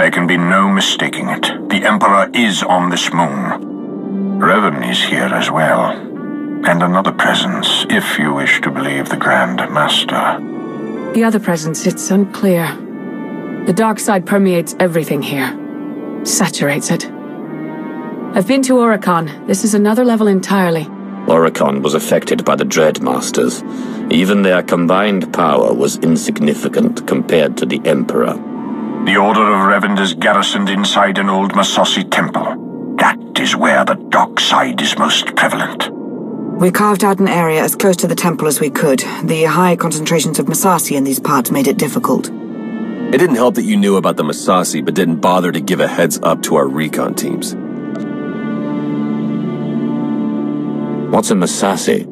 There can be no mistaking it. The Emperor is on this moon. Revan is here as well. And another presence, if you wish to believe the Grand Master. The other presence, it's unclear. The dark side permeates everything here. Saturates it. I've been to Oricon. This is another level entirely. Oricon was affected by the Dread Masters. Even their combined power was insignificant compared to the Emperor. The Order of Revan is garrisoned inside an old Massassi temple. That is where the dark side is most prevalent. We carved out an area as close to the temple as we could. The high concentrations of Massassi in these parts made it difficult. It didn't help that you knew about the Massassi, but didn't bother to give a heads up to our recon teams. What's a Massassi?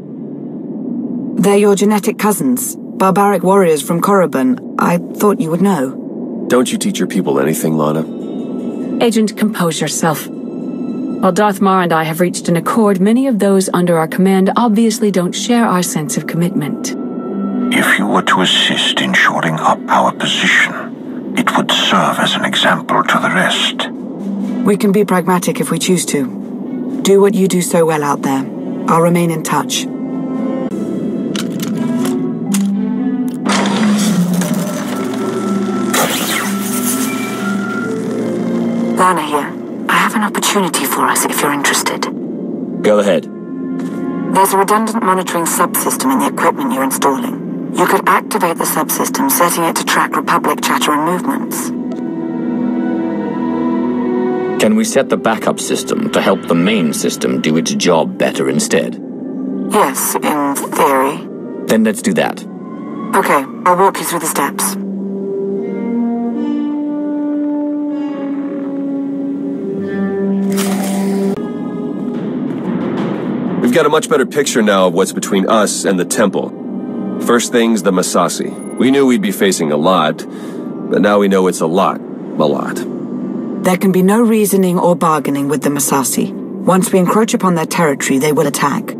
They're your genetic cousins. Barbaric warriors from Korriban. I thought you would know. Don't you teach your people anything, Lana? Agent, compose yourself. While Darth Mar and I have reached an accord, many of those under our command obviously don't share our sense of commitment. If you were to assist in shoring up our position, it would serve as an example to the rest. We can be pragmatic if we choose to. Do what you do so well out there. I'll remain in touch. Lana here. I have an opportunity for us if you're interested. Go ahead. There's a redundant monitoring subsystem in the equipment you're installing. You could activate the subsystem, setting it to track Republic chatter and movements. Can we set the backup system to help the main system do its job better instead? Yes, in theory. Then let's do that. Okay, I'll walk you through the steps. We've got a much better picture now of what's between us and the temple. First thing's the Massassi. We knew we'd be facing a lot, but now we know it's a lot. A lot. There can be no reasoning or bargaining with the Massassi. Once we encroach upon their territory, they will attack.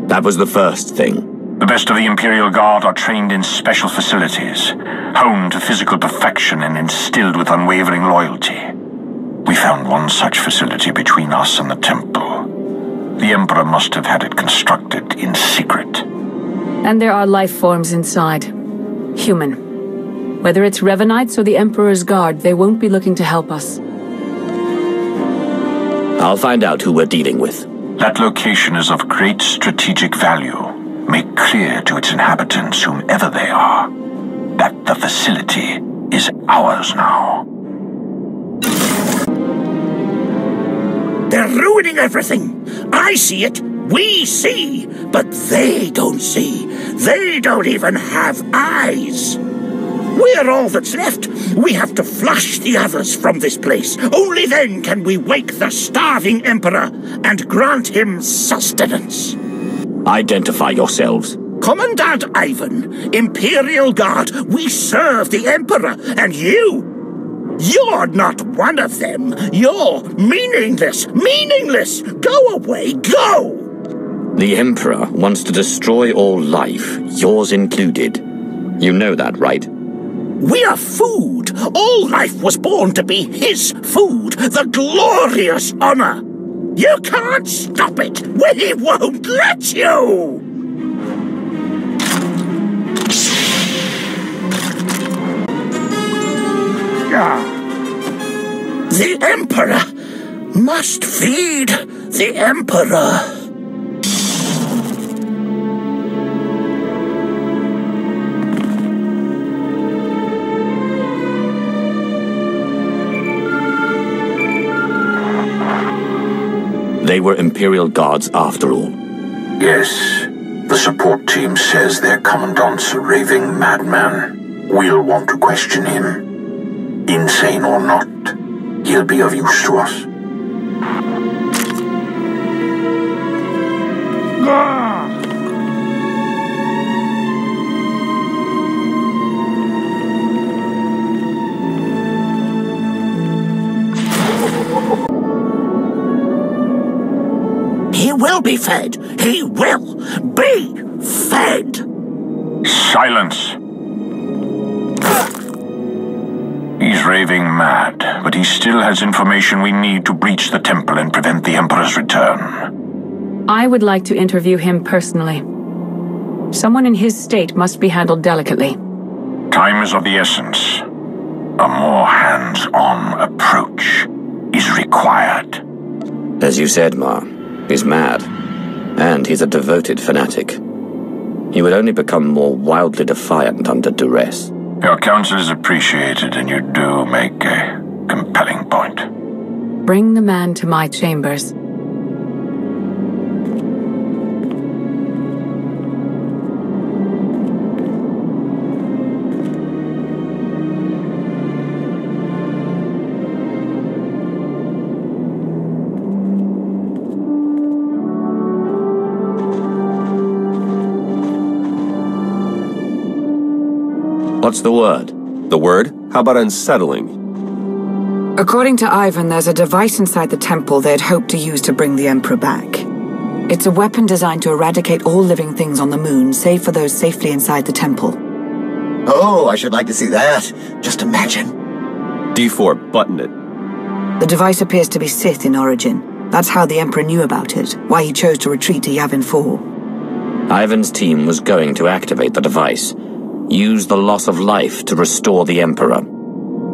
That was the first thing. The best of the Imperial Guard are trained in special facilities, honed to physical perfection and instilled with unwavering loyalty. We found one such facility between us and the temple. The Emperor must have had it constructed in secret. And there are life forms inside. Human. Whether it's Revanites or the Emperor's Guard, they won't be looking to help us. I'll find out who we're dealing with. That location is of great strategic value. Make clear to its inhabitants, whomever they are, that the facility is ours now. They're ruining everything. I see it. We see. But they don't see. They don't even have eyes. We're all that's left. We have to flush the others from this place. Only then can we wake the starving Emperor and grant him sustenance. Identify yourselves. Commandant Yavin, Imperial Guard, we serve the Emperor, and you're not one of them. You're meaningless, meaningless. Go away, go! The Emperor wants to destroy all life, yours included. You know that, right? We are food. All life was born to be his food, the glorious honor. You can't stop it. We won't let you. The Emperor must feed the Emperor. They were Imperial Guards after all. Yes. The support team says their commandant's a raving madman. We'll want to question him. Insane or not, he'll be of use to us. He will be fed. He will be fed. Silence. He's raving mad. but he still has information we need to breach the temple and prevent the Emperor's return. I would like to interview him personally. Someone in his state must be handled delicately. Time is of the essence. A more hands-on approach is required. As you said, Ma, he's mad. And he's a devoted fanatic. He would only become more wildly defiant under duress. Your counsel is appreciated, and you do make a compelling point. Bring the man to my chambers. What's the word? The word? How about unsettling? According to Yavin, there's a device inside the temple they'd hoped to use to bring the Emperor back. It's a weapon designed to eradicate all living things on the moon, save for those safely inside the temple. Oh, I should like to see that. Just imagine. D4, button it. The device appears to be Sith in origin. That's how the Emperor knew about it, why he chose to retreat to Yavin 4. Ivan's team was going to activate the device. Use the loss of life to restore the Emperor.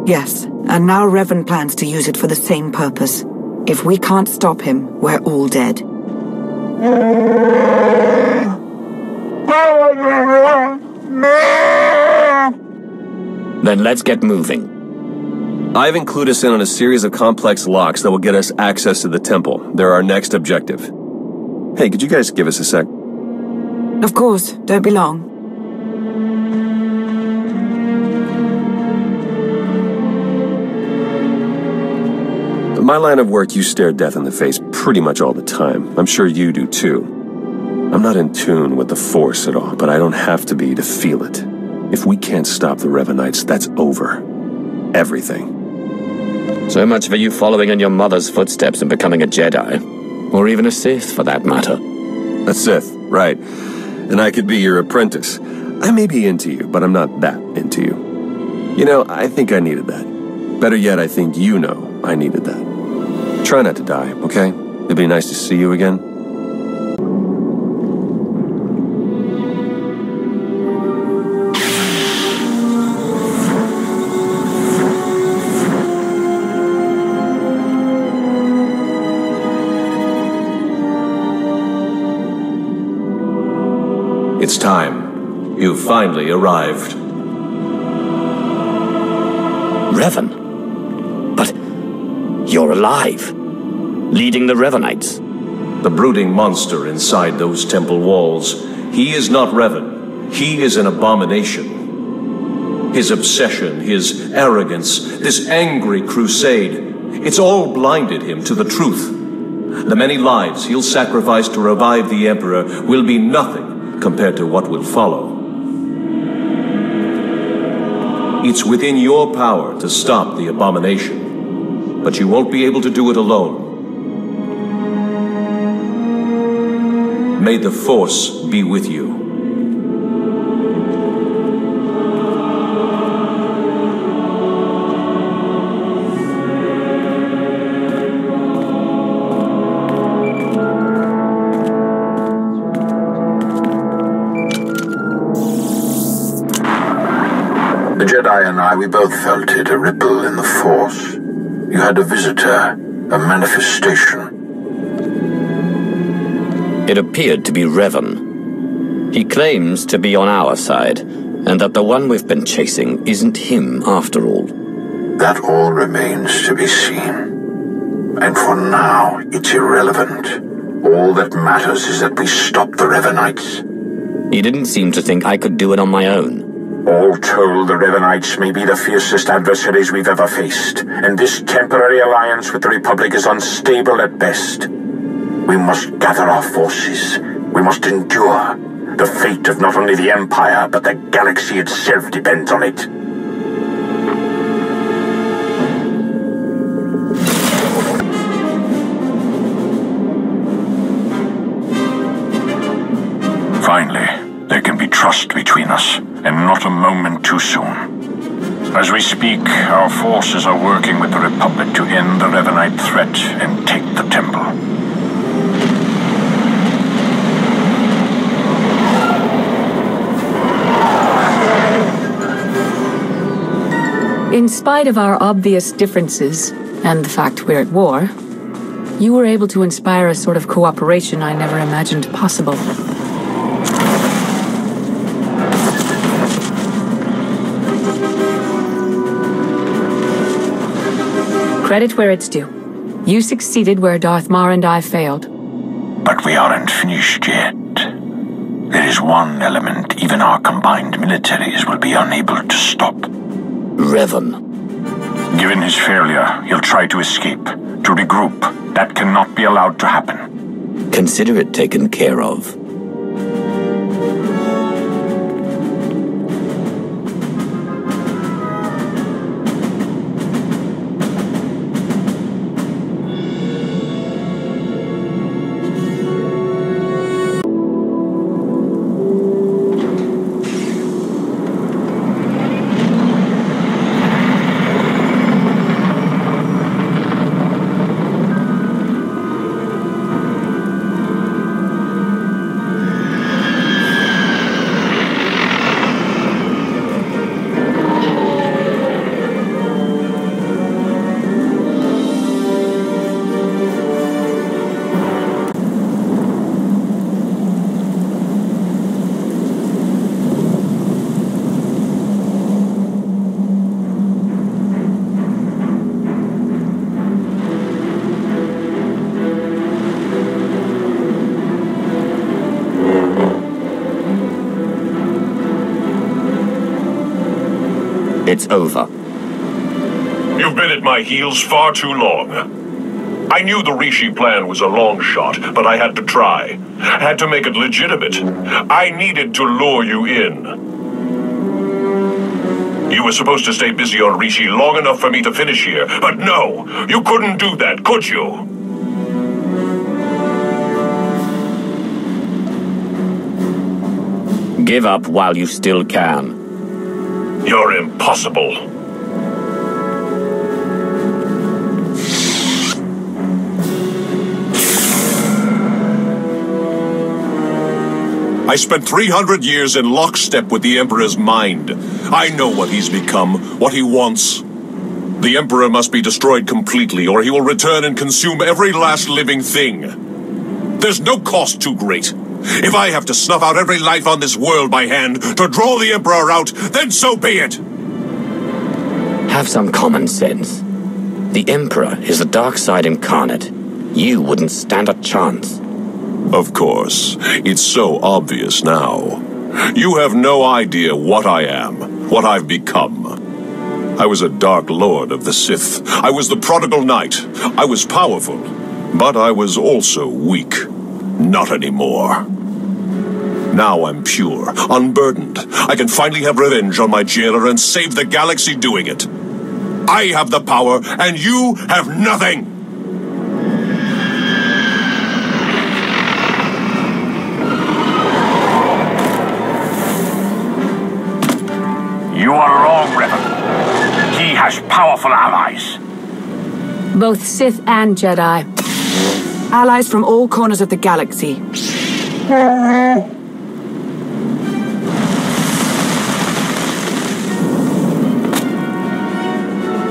Yes, and now Revan plans to use it for the same purpose. If we can't stop him, we're all dead. Then let's get moving. Ivan clued us in on a series of complex locks that will get us access to the temple. They're our next objective. Hey, could you guys give us a sec? Of course, don't be long. In my line of work, you stare death in the face pretty much all the time. I'm sure you do too. I'm not in tune with the Force at all, but I don't have to be to feel it. If we can't stop the Revanites, that's over. Everything. So much for you following in your mother's footsteps and becoming a Jedi. Or even a Sith, for that matter. A Sith, right. And I could be your apprentice. I may be into you, but I'm not that into you. You know, I think I needed that. Better yet, I think you know I needed that. Try not to die, okay? It'd be nice to see you again. It's time. You've finally arrived. Revan? But you're alive. Leading the Revanites. The brooding monster inside those temple walls. He is not Revan. He is an abomination. His obsession, his arrogance, this angry crusade, it's all blinded him to the truth. The many lives he'll sacrifice to revive the Emperor will be nothing compared to what will follow. It's within your power to stop the abomination, but you won't be able to do it alone. May the Force be with you. The Jedi and I, we both felt it, a ripple in the Force. You had a visitor, a manifestation. It appeared to be Revan. He claims to be on our side, and that the one we've been chasing isn't him after all. That all remains to be seen. And for now, it's irrelevant. All that matters is that we stop the Revanites. He didn't seem to think I could do it on my own. All told, the Revanites may be the fiercest adversaries we've ever faced, and this temporary alliance with the Republic is unstable at best. We must gather our forces. We must endure. The fate of not only the Empire, but the galaxy itself depends on it. Finally, there can be trust between us, and not a moment too soon. As we speak, our forces are working with the Republic to end the Revanite threat and take the temple. In spite of our obvious differences, and the fact we're at war, you were able to inspire a sort of cooperation I never imagined possible. Credit where it's due. You succeeded where Darth Mar and I failed. But we aren't finished yet. There is one element even our combined militaries will be unable to stop. Revan. Given his failure, he'll try to escape, to regroup. That cannot be allowed to happen. Consider it taken care of. It's over. You've been at my heels far too long. I knew the Rishi plan was a long shot, but I had to try. Had to make it legitimate. I needed to lure you in. You were supposed to stay busy on Rishi long enough for me to finish here, but no, you couldn't do that, could you? Give up while you still can. You're impossible. I spent 300 years in lockstep with the Emperor's mind. I know what he's become, what he wants. The Emperor must be destroyed completely, or he will return and consume every last living thing. There's no cost too great. If I have to snuff out every life on this world by hand to draw the Emperor out, then so be it! Have some common sense. The Emperor is the dark side incarnate. You wouldn't stand a chance. Of course. It's so obvious now. You have no idea what I am, what I've become. I was a Dark Lord of the Sith. I was the prodigal knight. I was powerful, but I was also weak. Not anymore. Now I'm pure, unburdened. I can finally have revenge on my jailer and save the galaxy doing it. I have the power, and you have nothing! You are wrong, Revan. He has powerful allies. Both Sith and Jedi. Allies from all corners of the galaxy.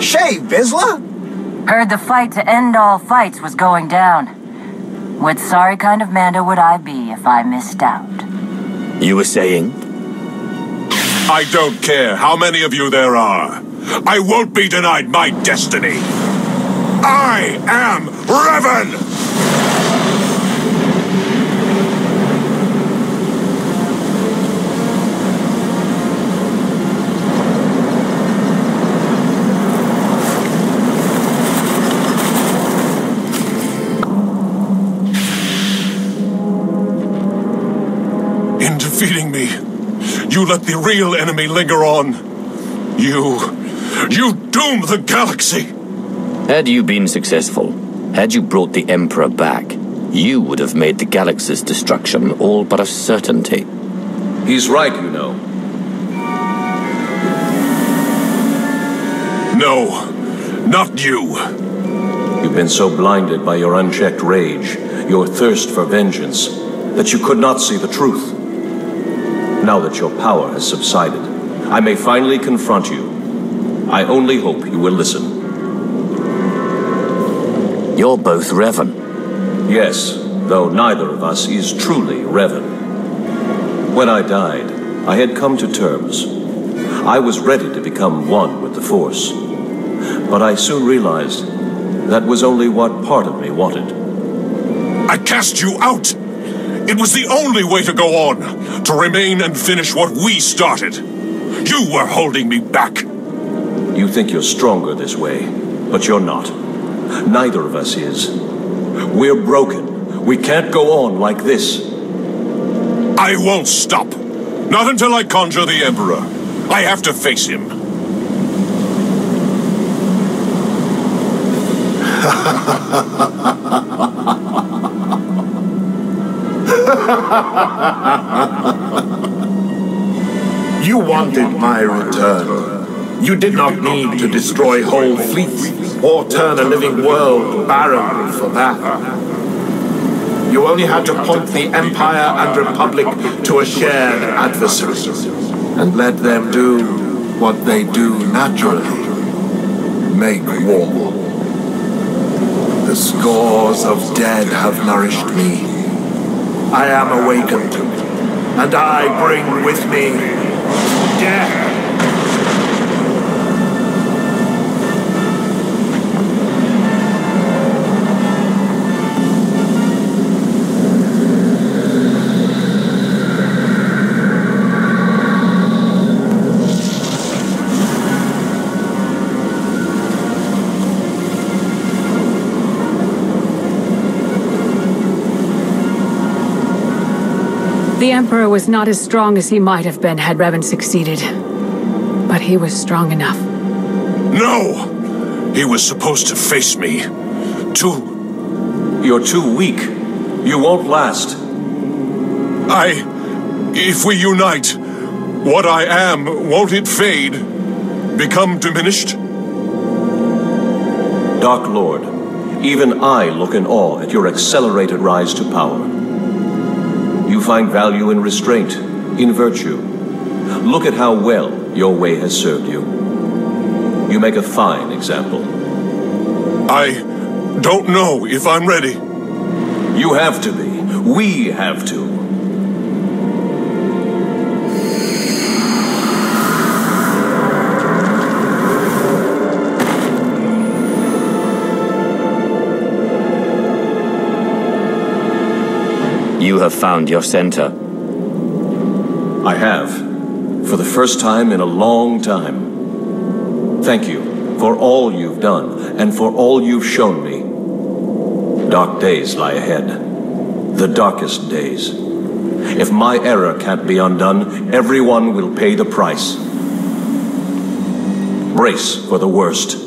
Shay, Vizsla? Heard the fight to end all fights was going down. What sorry kind of Mando would I be if I missed out? You were saying? I don't care how many of you there are. I won't be denied my destiny. I am Revan! In defeating me, you let the real enemy linger on. You doomed the galaxy! Had you been successful, had you brought the Emperor back, you would have made the galaxy's destruction all but a certainty. He's right, you know. No, not you. You've been so blinded by your unchecked rage, your thirst for vengeance, that you could not see the truth. Now that your power has subsided, I may finally confront you. I only hope you will listen. You're both Revan. Yes, though neither of us is truly Revan. When I died, I had come to terms. I was ready to become one with the Force. But I soon realized that was only what part of me wanted. I cast you out! It was the only way to go on, to remain and finish what we started. You were holding me back. You think you're stronger this way, but you're not. Neither of us is. We're broken. We can't go on like this. I won't stop. Not until I conjure the Emperor. I have to face him. You wanted my return. You did not need to destroy whole fleets or turn a living world barren for that. You only had to point the Empire and Republic to a shared adversary and let them do what they do naturally. Make war. The scores of dead have nourished me. I am awakened, and I bring with me death. The Emperor was not as strong as he might have been had Revan succeeded. But he was strong enough. No! He was supposed to face me. You're too weak. You won't last. If we unite, what I am, won't it fade? Become diminished? Dark Lord, even I look in awe at your accelerated rise to power. You find value in restraint, in virtue. Look at how well your way has served you. You make a fine example. I don't know if I'm ready. You have to be. We have to. You have found your center. I have. For the first time in a long time. Thank you for all you've done, and for all you've shown me. Dark days lie ahead. The darkest days. If my error can't be undone, everyone will pay the price. Brace for the worst.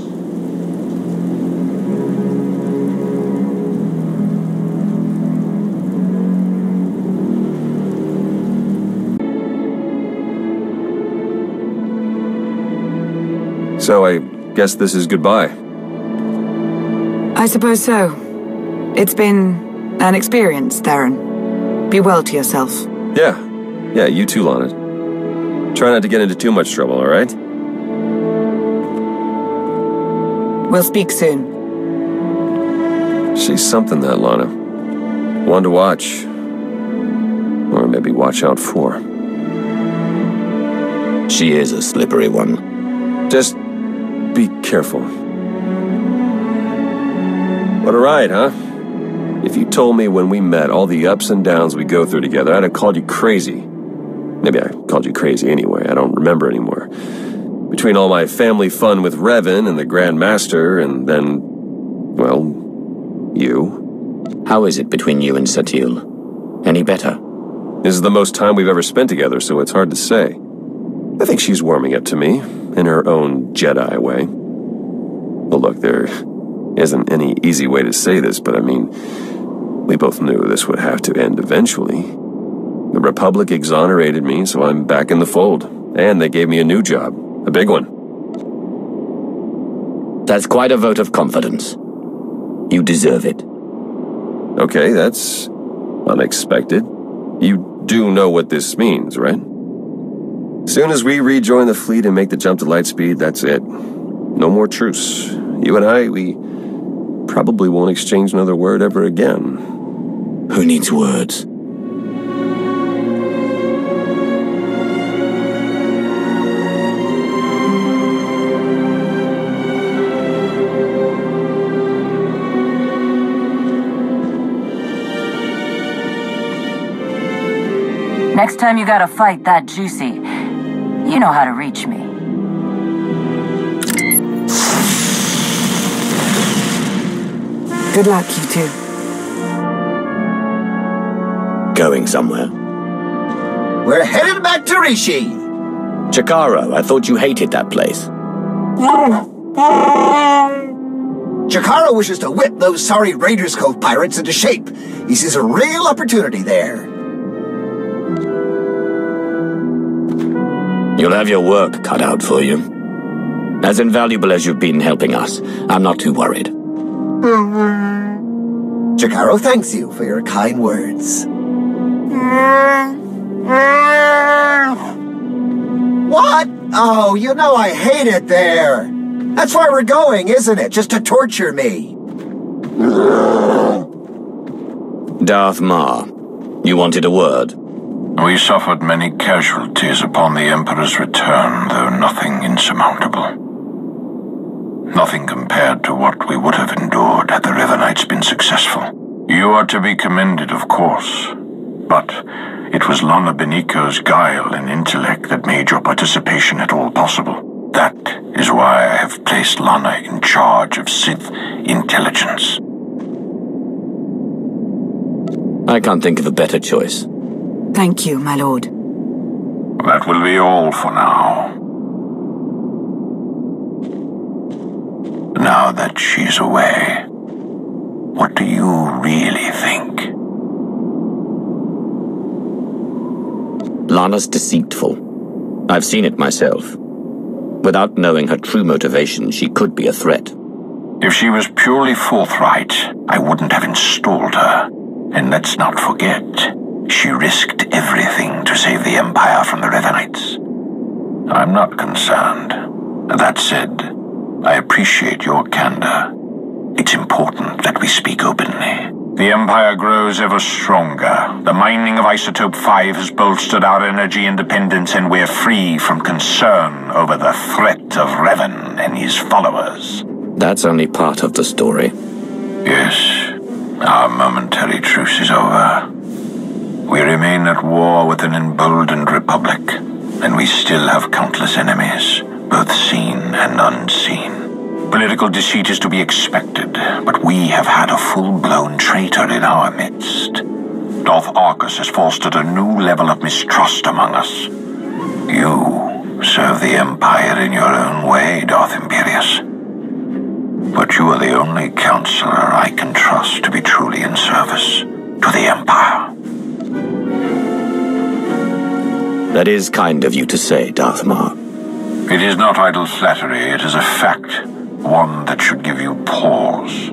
So I guess this is goodbye. I suppose so. It's been an experience, Theron. Be well to yourself. Yeah, you too, Lana. Try not to get into too much trouble, all right? We'll speak soon. She's something, that Lana. One to watch. Or maybe watch out for. She is a slippery one. Just be careful. What a ride, huh? If you told me when we met all the ups and downs we go through together, I'd have called you crazy. Maybe I called you crazy anyway, I don't remember anymore. Between all my family fun with Revan and the Grand Master, and then, well, you. How is it between you and Satil? Any better? This is the most time we've ever spent together, so it's hard to say. I think she's warming up to me, in her own Jedi way. Well, look, there isn't any easy way to say this, but I mean, we both knew this would have to end eventually. The Republic exonerated me, so I'm back in the fold. And they gave me a new job. A big one. That's quite a vote of confidence. You deserve it. Okay, that's unexpected. You do know what this means, right? Soon as we rejoin the fleet and make the jump to light speed, that's it. No more truce. You and I, we probably won't exchange another word ever again. Who needs words? Next time you got a fight that juicy, you know how to reach me. Good luck, you two. Going somewhere? We're headed back to Rishi. Chikaro, I thought you hated that place. Chikaro wishes to whip those sorry Raiders Cove pirates into shape. He sees a real opportunity there. You'll have your work cut out for you. As invaluable as you've been helping us, I'm not too worried. Chikaro thanks you for your kind words. What? Oh, you know I hate it there. That's why we're going, isn't it? Just to torture me. Darth Mar, you wanted a word? We suffered many casualties upon the Emperor's return, though nothing insurmountable. Nothing compared to what we would have endured had the River Knights been successful. You are to be commended, of course, but it was Lana Beniko's guile and intellect that made your participation at all possible. That is why I have placed Lana in charge of Sith intelligence. I can't think of a better choice. Thank you, my lord. That will be all for now. Now that she's away, what do you really think? Lana's deceitful. I've seen it myself. Without knowing her true motivation, she could be a threat. If she was purely forthright, I wouldn't have installed her. And let's not forget, she risked everything to save the Empire from the River Knights. I'm not concerned. That said, I appreciate your candor. It's important that we speak openly. The Empire grows ever stronger. The mining of Isotope 5 has bolstered our energy independence, and we're free from concern over the threat of Revan and his followers. That's only part of the story. Yes, our momentary truce is over. We remain at war with an emboldened republic, and we still have countless enemies, both seen and unseen. Political deceit is to be expected, but we have had a full-blown traitor in our midst. Darth Arcus has fostered a new level of mistrust among us. You serve the Empire in your own way, Darth Imperius. But you are the only counselor I can trust to be truly in service to the Empire. That is kind of you to say, Darth Mar. It is not idle flattery, it is a fact. One that should give you pause.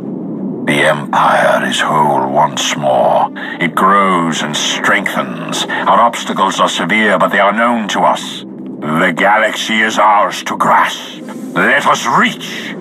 The Empire is whole once more. It grows and strengthens. Our obstacles are severe, but they are known to us. The galaxy is ours to grasp. Let us reach